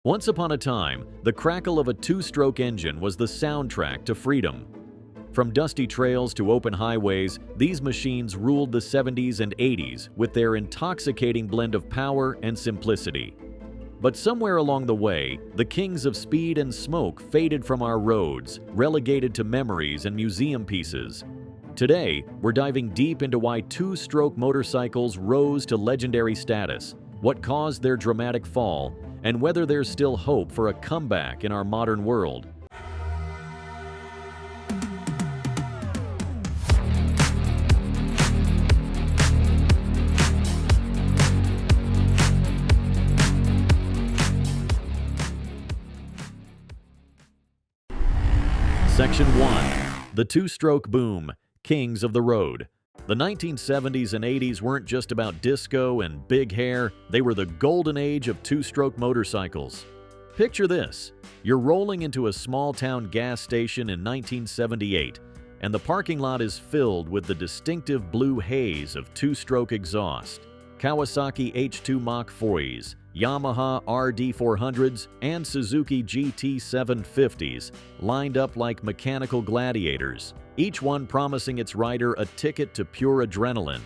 Once upon a time, the crackle of a two-stroke engine was the soundtrack to freedom. From dusty trails to open highways, these machines ruled the 70s and 80s with their intoxicating blend of power and simplicity. But somewhere along the way, the kings of speed and smoke faded from our roads, relegated to memories and museum pieces. Today, we're diving deep into why two-stroke motorcycles rose to legendary status, what caused their dramatic fall, and whether there's still hope for a comeback in our modern world. Section 1. The Two-Stroke Boom, Kings of the Road. The 1970s and 80s weren't just about disco and big hair, they were the golden age of two-stroke motorcycles. Picture this: you're rolling into a small-town gas station in 1978, and the parking lot is filled with the distinctive blue haze of two-stroke exhaust. Kawasaki H2 Mach 4s, Yamaha RD400s, and Suzuki GT750s lined up like mechanical gladiators, each one promising its rider a ticket to pure adrenaline.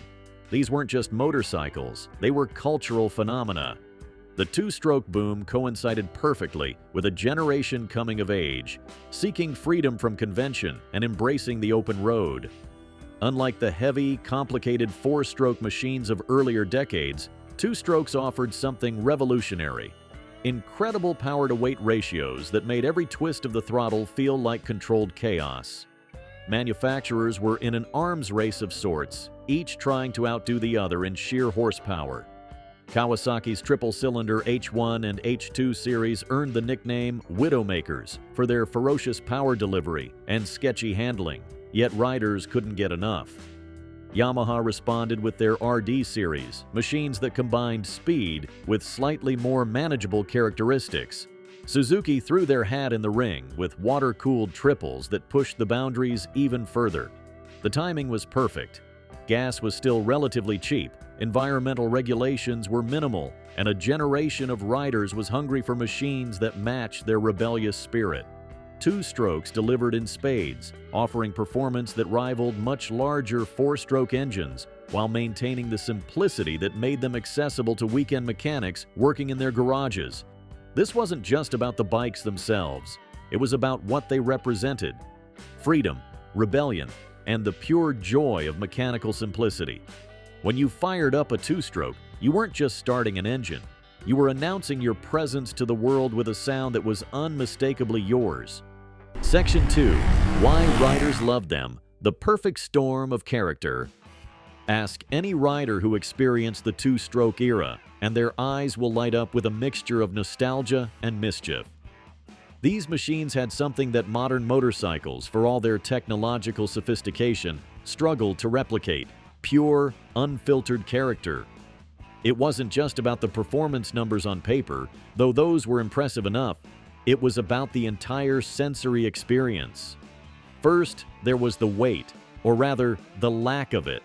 These weren't just motorcycles, they were cultural phenomena. The two-stroke boom coincided perfectly with a generation coming of age, seeking freedom from convention and embracing the open road. Unlike the heavy, complicated four-stroke machines of earlier decades, two-strokes offered something revolutionary: incredible power-to-weight ratios that made every twist of the throttle feel like controlled chaos. Manufacturers were in an arms race of sorts, each trying to outdo the other in sheer horsepower. Kawasaki's triple-cylinder H1 and H2 series earned the nickname Widowmakers for their ferocious power delivery and sketchy handling, yet riders couldn't get enough. Yamaha responded with their RD series, machines that combined speed with slightly more manageable characteristics. Suzuki threw their hat in the ring with water-cooled triples that pushed the boundaries even further. The timing was perfect. Gas was still relatively cheap, environmental regulations were minimal, and a generation of riders was hungry for machines that matched their rebellious spirit. Two-strokes delivered in spades, offering performance that rivaled much larger four-stroke engines, while maintaining the simplicity that made them accessible to weekend mechanics working in their garages. This wasn't just about the bikes themselves, it was about what they represented: freedom, rebellion, and the pure joy of mechanical simplicity. When you fired up a two-stroke, you weren't just starting an engine, you were announcing your presence to the world with a sound that was unmistakably yours. Section 2. Why riders loved them. The perfect storm of character. Ask any rider who experienced the two-stroke era, and their eyes will light up with a mixture of nostalgia and mischief. These machines had something that modern motorcycles, for all their technological sophistication, struggled to replicate: pure, unfiltered character. It wasn't just about the performance numbers on paper, though those were impressive enough. It was about the entire sensory experience. First, there was the weight, or rather, the lack of it.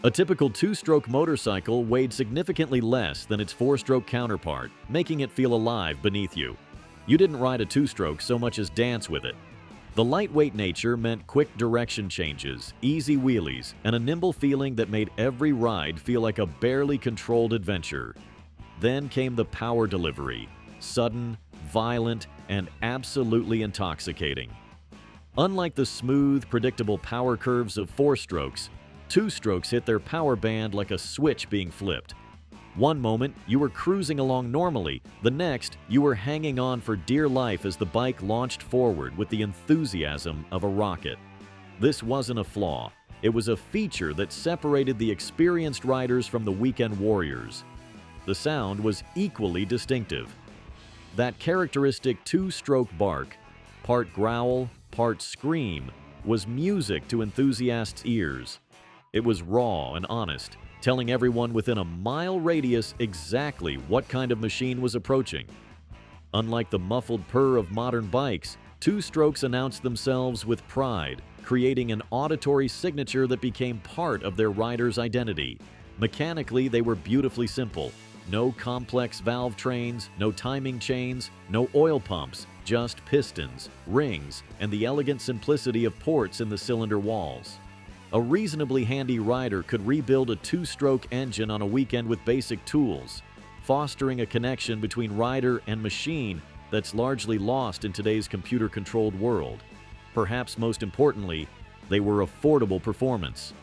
A typical two-stroke motorcycle weighed significantly less than its four-stroke counterpart, making it feel alive beneath you. You didn't ride a two-stroke so much as dance with it. The lightweight nature meant quick direction changes, easy wheelies, and a nimble feeling that made every ride feel like a barely controlled adventure. Then came the power delivery: sudden, violent, and absolutely intoxicating. Unlike the smooth, predictable power curves of four-strokes, two-strokes hit their power band like a switch being flipped. One moment, you were cruising along normally. The next, you were hanging on for dear life as the bike launched forward with the enthusiasm of a rocket. This wasn't a flaw. It was a feature that separated the experienced riders from the weekend warriors. The sound was equally distinctive. That characteristic two-stroke bark, part growl, part scream, was music to enthusiasts' ears. It was raw and honest, telling everyone within a mile radius exactly what kind of machine was approaching. Unlike the muffled purr of modern bikes, two-strokes announced themselves with pride, creating an auditory signature that became part of their rider's identity. Mechanically, they were beautifully simple: No complex valve trains, no timing chains, no oil pumps, just pistons, rings, and the elegant simplicity of ports in the cylinder walls. A reasonably handy rider could rebuild a two-stroke engine on a weekend with basic tools, fostering a connection between rider and machine that's largely lost in today's computer-controlled world. Perhaps most importantly, they were affordable performance.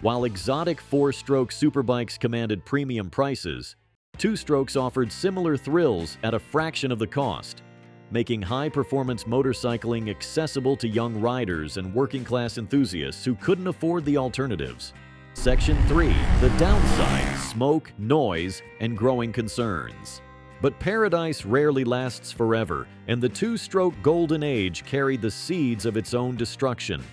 While exotic four-stroke superbikes commanded premium prices, two-strokes offered similar thrills at a fraction of the cost, making high-performance motorcycling accessible to young riders and working-class enthusiasts who couldn't afford the alternatives. Section 3. The downside: smoke, noise, and growing concerns. But paradise rarely lasts forever, and the two-stroke golden age carried the seeds of its own destruction.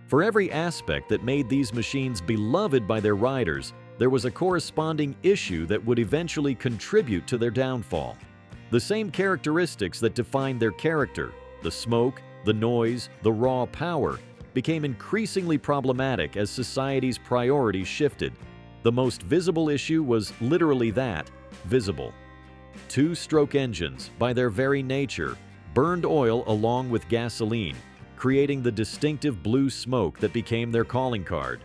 For every aspect that made these machines beloved by their riders, there was a corresponding issue that would eventually contribute to their downfall. The same characteristics that defined their character, the smoke, the noise, the raw power, became increasingly problematic as society's priorities shifted. The most visible issue was literally that: visible. Two-stroke engines, by their very nature, burned oil along with gasoline, creating the distinctive blue smoke that became their calling card.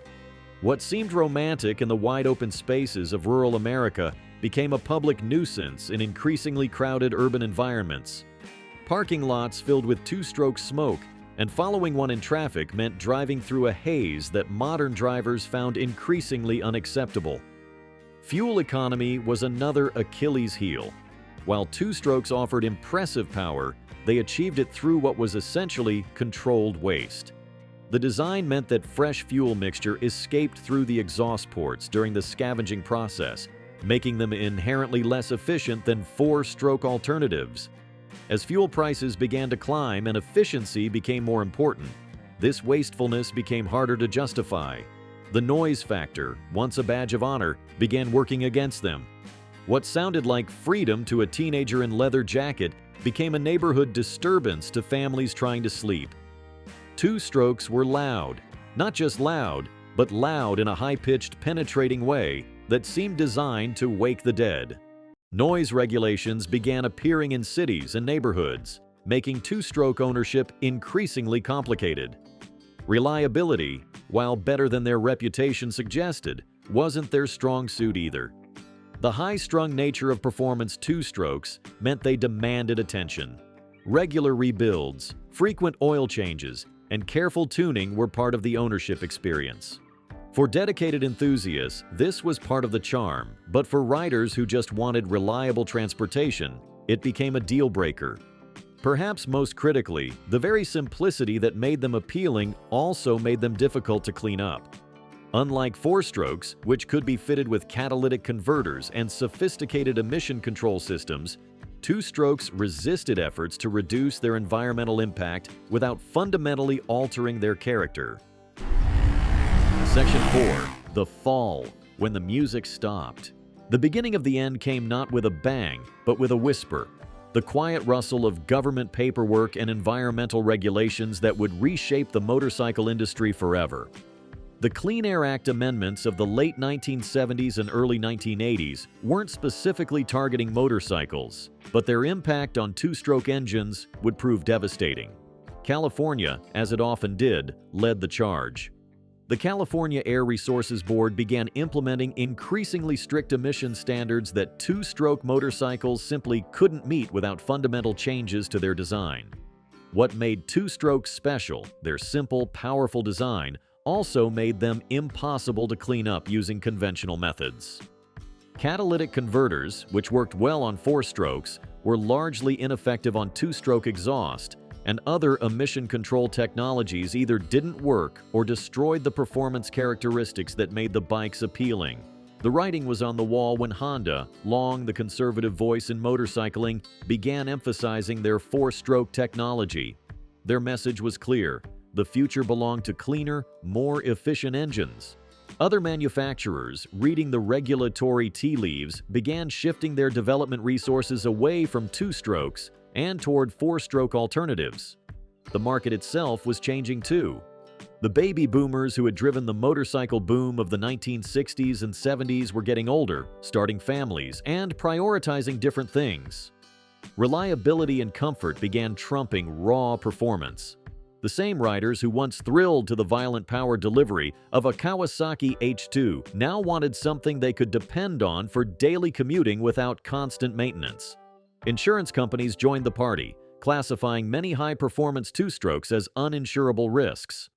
What seemed romantic in the wide-open spaces of rural America became a public nuisance in increasingly crowded urban environments. Parking lots filled with two-stroke smoke and following one in traffic meant driving through a haze that modern drivers found increasingly unacceptable. Fuel economy was another Achilles heel. While two-strokes offered impressive power, they achieved it through what was essentially controlled waste. The design meant that fresh fuel mixture escaped through the exhaust ports during the scavenging process, making them inherently less efficient than four-stroke alternatives. As fuel prices began to climb and efficiency became more important, this wastefulness became harder to justify. The noise factor, once a badge of honor, began working against them. What sounded like freedom to a teenager in leather jacket became a neighborhood disturbance to families trying to sleep. Two-strokes were loud, not just loud, but loud in a high-pitched, penetrating way that seemed designed to wake the dead. Noise regulations began appearing in cities and neighborhoods, making two-stroke ownership increasingly complicated. Reliability, while better than their reputation suggested, wasn't their strong suit either. The high-strung nature of performance two-strokes meant they demanded attention. Regular rebuilds, frequent oil changes, and careful tuning were part of the ownership experience. For dedicated enthusiasts, this was part of the charm, but for riders who just wanted reliable transportation, it became a deal-breaker. Perhaps most critically, the very simplicity that made them appealing also made them difficult to clean up. Unlike four-strokes, which could be fitted with catalytic converters and sophisticated emission control systems, two-strokes resisted efforts to reduce their environmental impact without fundamentally altering their character. Section 4. The fall, when the music stopped. The beginning of the end came not with a bang, but with a whisper. The quiet rustle of government paperwork and environmental regulations that would reshape the motorcycle industry forever. The Clean Air Act amendments of the late 1970s and early 1980s weren't specifically targeting motorcycles, but their impact on two-stroke engines would prove devastating. California, as it often did, led the charge. The California Air Resources Board began implementing increasingly strict emission standards that two-stroke motorcycles simply couldn't meet without fundamental changes to their design. What made two-strokes special, their simple, powerful design, also made them impossible to clean up using conventional methods. Catalytic converters, which worked well on four-strokes, were largely ineffective on two-stroke exhaust, and other emission control technologies either didn't work or destroyed the performance characteristics that made the bikes appealing. The writing was on the wall when Honda, long the conservative voice in motorcycling, began emphasizing their four-stroke technology. Their message was clear: the future belonged to cleaner, more efficient engines. Other manufacturers, reading the regulatory tea leaves, began shifting their development resources away from two-strokes and toward four-stroke alternatives. The market itself was changing too. The baby boomers who had driven the motorcycle boom of the 1960s and 70s were getting older, starting families, and prioritizing different things. Reliability and comfort began trumping raw performance. The same riders who once thrilled to the violent power delivery of a Kawasaki H2 now wanted something they could depend on for daily commuting without constant maintenance. Insurance companies joined the party, classifying many high-performance two-strokes as uninsurable risks.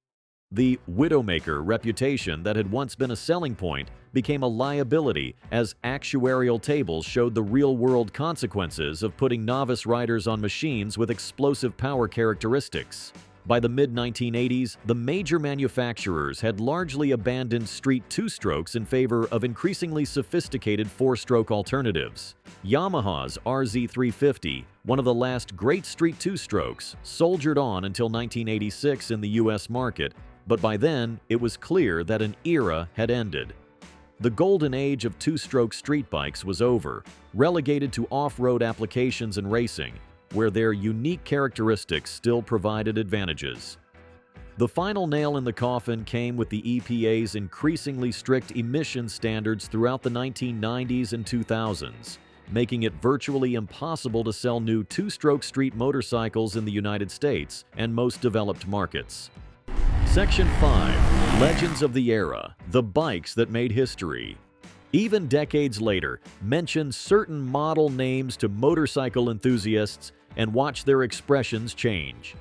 The Widowmaker reputation that had once been a selling point became a liability as actuarial tables showed the real-world consequences of putting novice riders on machines with explosive power characteristics. By the mid-1980s, the major manufacturers had largely abandoned street two-strokes in favor of increasingly sophisticated four-stroke alternatives. Yamaha's RZ350, one of the last great street two-strokes, soldiered on until 1986 in the US market, but by then, it was clear that an era had ended. The golden age of two-stroke street bikes was over, relegated to off-road applications and racing, where their unique characteristics still provided advantages. The final nail in the coffin came with the EPA's increasingly strict emission standards throughout the 1990s and 2000s, making it virtually impossible to sell new two-stroke street motorcycles in the United States and most developed markets. Section 5. Legends of the Era, the bikes that made history. Even decades later, mention certain model names to motorcycle enthusiasts and watch their expressions change.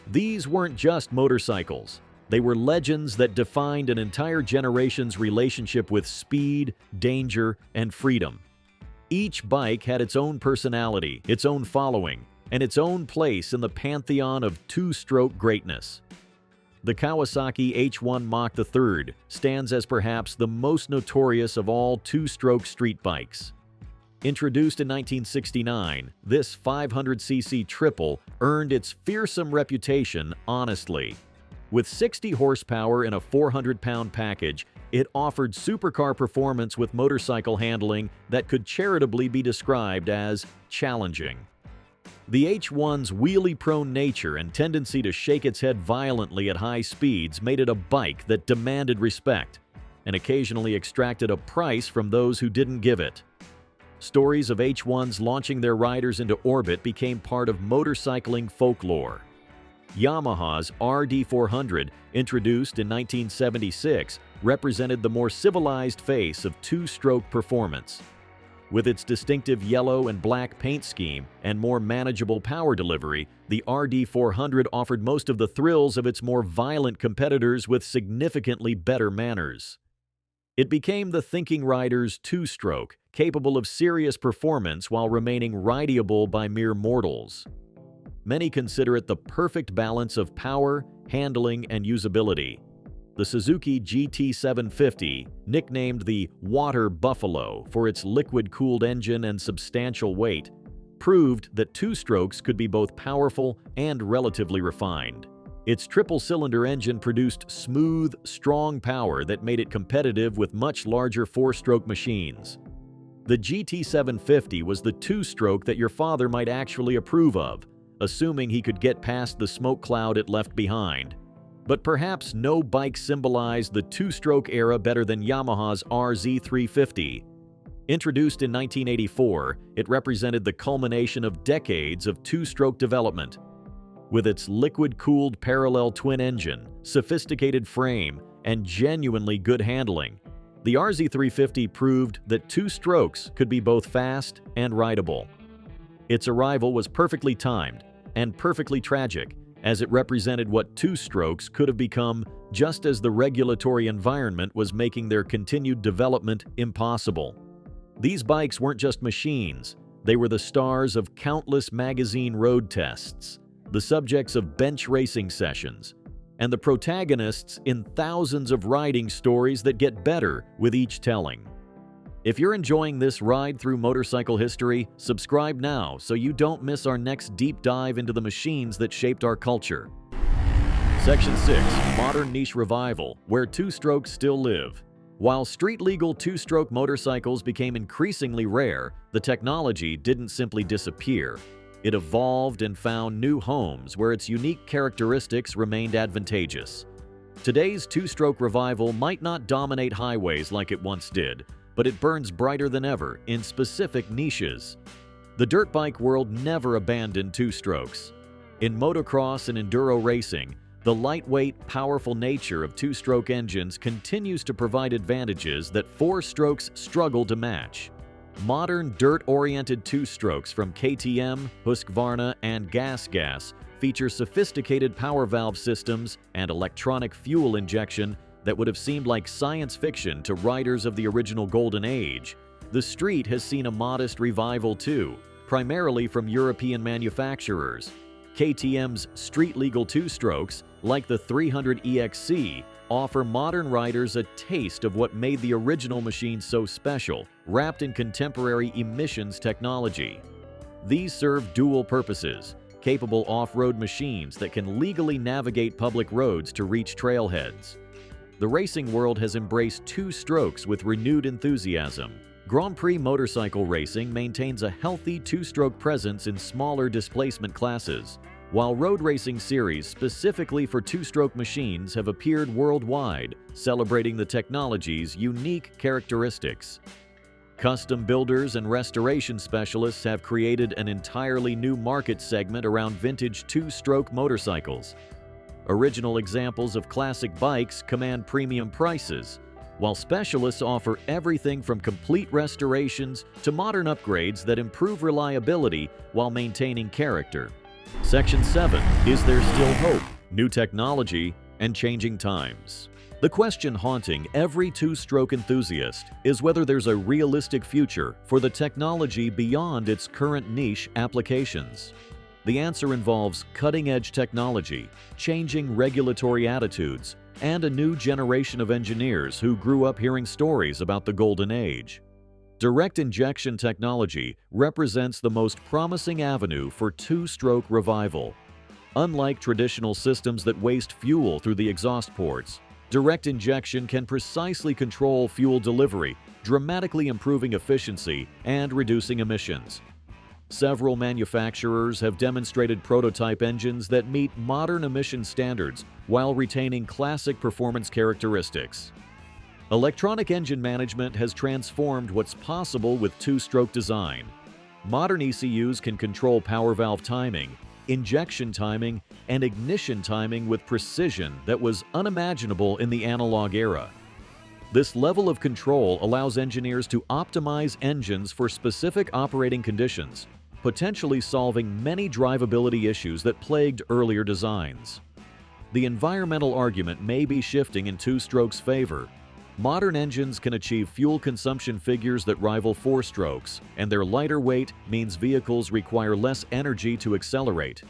These weren't just motorcycles. They were legends that defined an entire generation's relationship with speed, danger, and freedom. Each bike had its own personality, its own following, and its own place in the pantheon of two-stroke greatness. The Kawasaki H1 Mach III stands as perhaps the most notorious of all two-stroke street bikes. Introduced in 1969, this 500cc triple earned its fearsome reputation honestly. With 60 horsepower in a 400-pound package, it offered supercar performance with motorcycle handling that could charitably be described as challenging. The H1's wheelie-prone nature and tendency to shake its head violently at high speeds made it a bike that demanded respect, and occasionally extracted a price from those who didn't give it. Stories of H1s launching their riders into orbit became part of motorcycling folklore. Yamaha's RD400, introduced in 1976, represented the more civilized face of two-stroke performance. With its distinctive yellow and black paint scheme and more manageable power delivery, the RD400 offered most of the thrills of its more violent competitors with significantly better manners. It became the thinking rider's two-stroke, capable of serious performance while remaining rideable by mere mortals. Many consider it the perfect balance of power, handling, and usability. The Suzuki GT750, nicknamed the Water Buffalo for its liquid-cooled engine and substantial weight, proved that two-strokes could be both powerful and relatively refined. Its triple-cylinder engine produced smooth, strong power that made it competitive with much larger four-stroke machines. The GT750 was the two-stroke that your father might actually approve of, assuming he could get past the smoke cloud it left behind. But perhaps no bike symbolized the two-stroke era better than Yamaha's RZ350. Introduced in 1984, it represented the culmination of decades of two-stroke development. With its liquid-cooled parallel twin engine, sophisticated frame, and genuinely good handling, the RZ350 proved that two strokes could be both fast and rideable. Its arrival was perfectly timed and perfectly tragic, as it represented what two strokes could have become just as the regulatory environment was making their continued development impossible. These bikes weren't just machines, they were the stars of countless magazine road tests, the subjects of bench racing sessions, and the protagonists in thousands of riding stories that get better with each telling. If you're enjoying this ride through motorcycle history, subscribe now so you don't miss our next deep dive into the machines that shaped our culture. Section 6. Modern Niche Revival, where two-strokes still live. While street-legal two-stroke motorcycles became increasingly rare, the technology didn't simply disappear. It evolved and found new homes where its unique characteristics remained advantageous. Today's two-stroke revival might not dominate highways like it once did, but it burns brighter than ever in specific niches. The dirt bike world never abandoned two-strokes. In motocross and enduro racing, the lightweight, powerful nature of two-stroke engines continues to provide advantages that four-strokes struggle to match. Modern dirt-oriented two-strokes from KTM, Husqvarna, and Gas feature sophisticated power valve systems and electronic fuel injection that would have seemed like science fiction to riders of the original Golden Age. The street has seen a modest revival too, primarily from European manufacturers. KTM's street-legal two-strokes, like the 300 EXC, offer modern riders a taste of what made the original machine so special, wrapped in contemporary emissions technology. These serve dual purposes: capable off-road machines that can legally navigate public roads to reach trailheads. The racing world has embraced two-strokes with renewed enthusiasm. Grand Prix motorcycle racing maintains a healthy two-stroke presence in smaller displacement classes, while road racing series specifically for two-stroke machines have appeared worldwide, celebrating the technology's unique characteristics. Custom builders and restoration specialists have created an entirely new market segment around vintage two-stroke motorcycles. Original examples of classic bikes command premium prices, while specialists offer everything from complete restorations to modern upgrades that improve reliability while maintaining character. Section 7. Is there still hope? New technology and changing times. The question haunting every two-stroke enthusiast is whether there's a realistic future for the technology beyond its current niche applications. The answer involves cutting-edge technology, changing regulatory attitudes, and a new generation of engineers who grew up hearing stories about the Golden Age. Direct injection technology represents the most promising avenue for two-stroke revival. Unlike traditional systems that waste fuel through the exhaust ports, direct injection can precisely control fuel delivery, dramatically improving efficiency and reducing emissions. Several manufacturers have demonstrated prototype engines that meet modern emission standards while retaining classic performance characteristics. Electronic engine management has transformed what's possible with two-stroke design. Modern ECUs can control power valve timing, injection timing, and ignition timing with precision that was unimaginable in the analog era. This level of control allows engineers to optimize engines for specific operating conditions, potentially solving many drivability issues that plagued earlier designs. The environmental argument may be shifting in two-strokes' favor. Modern engines can achieve fuel consumption figures that rival four-strokes, and their lighter weight means vehicles require less energy to accelerate.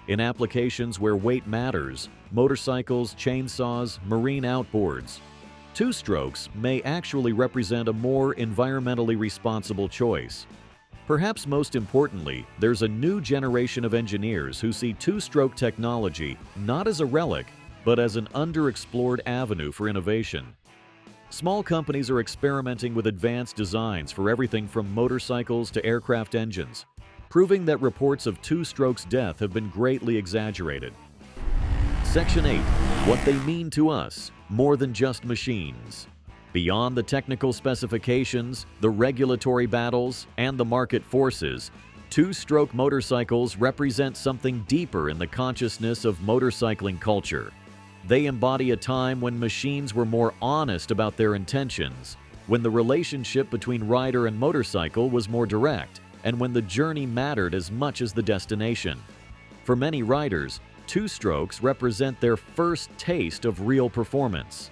In applications where weight matters, motorcycles, chainsaws, marine outboards, two-strokes may actually represent a more environmentally responsible choice. Perhaps most importantly, there's a new generation of engineers who see two-stroke technology not as a relic, but as an underexplored avenue for innovation. Small companies are experimenting with advanced designs for everything from motorcycles to aircraft engines, proving that reports of two-strokes death have been greatly exaggerated. Section 8. What they mean to us, more than just machines. Beyond the technical specifications, the regulatory battles, and the market forces, two-stroke motorcycles represent something deeper in the consciousness of motorcycling culture. They embody a time when machines were more honest about their intentions, when the relationship between rider and motorcycle was more direct, and when the journey mattered as much as the destination. For many riders, two-strokes represent their first taste of real performance.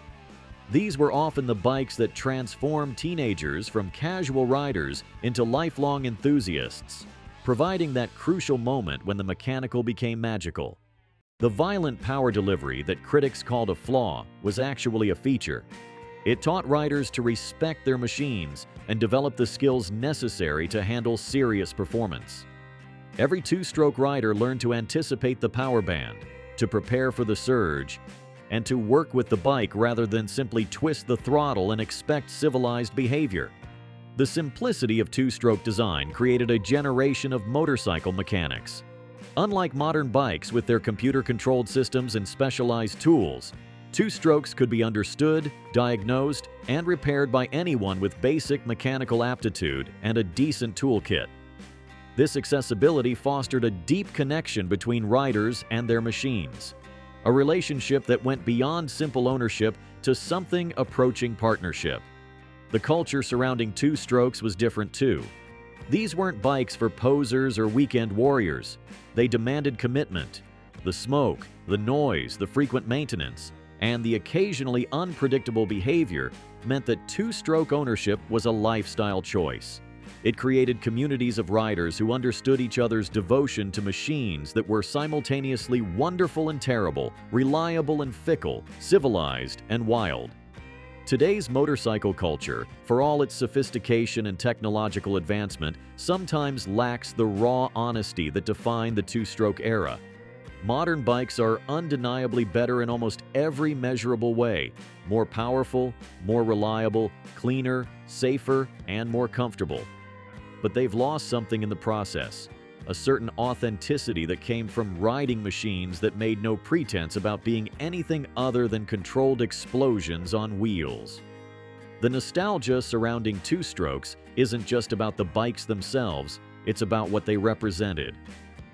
These were often the bikes that transformed teenagers from casual riders into lifelong enthusiasts, providing that crucial moment when the mechanical became magical. The violent power delivery that critics called a flaw was actually a feature. It taught riders to respect their machines and develop the skills necessary to handle serious performance. Every two-stroke rider learned to anticipate the power band, to prepare for the surge, and to work with the bike rather than simply twist the throttle and expect civilized behavior. The simplicity of two-stroke design created a generation of motorcycle mechanics. Unlike modern bikes with their computer-controlled systems and specialized tools, Two strokes could be understood, diagnosed, and repaired by anyone with basic mechanical aptitude and a decent toolkit. This accessibility fostered a deep connection between riders and their machines, a relationship that went beyond simple ownership to something approaching partnership. The culture surrounding two strokes was different too. These weren't bikes for posers or weekend warriors. They demanded commitment. The smoke, the noise, the frequent maintenance, and the occasionally unpredictable behavior meant that two-stroke ownership was a lifestyle choice. It created communities of riders who understood each other's devotion to machines that were simultaneously wonderful and terrible, reliable and fickle, civilized and wild. Today's motorcycle culture, for all its sophistication and technological advancement, sometimes lacks the raw honesty that defined the two-stroke era. Modern bikes are undeniably better in almost every measurable way: more powerful, more reliable, cleaner, safer, and more comfortable. But they've lost something in the process, a certain authenticity that came from riding machines that made no pretense about being anything other than controlled explosions on wheels. The nostalgia surrounding two strokes isn't just about the bikes themselves, it's about what they represented.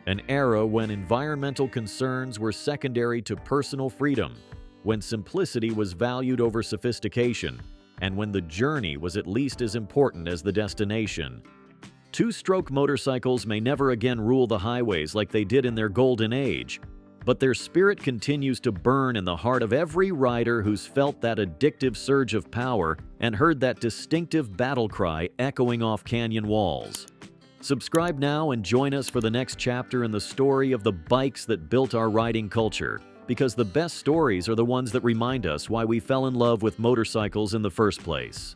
An era when environmental concerns were secondary to personal freedom, when simplicity was valued over sophistication, and when the journey was at least as important as the destination. Two-stroke motorcycles may never again rule the highways like they did in their golden age, but their spirit continues to burn in the heart of every rider who's felt that addictive surge of power and heard that distinctive battle cry echoing off canyon walls. Subscribe now and join us for the next chapter in the story of the bikes that built our riding culture, because the best stories are the ones that remind us why we fell in love with motorcycles in the first place.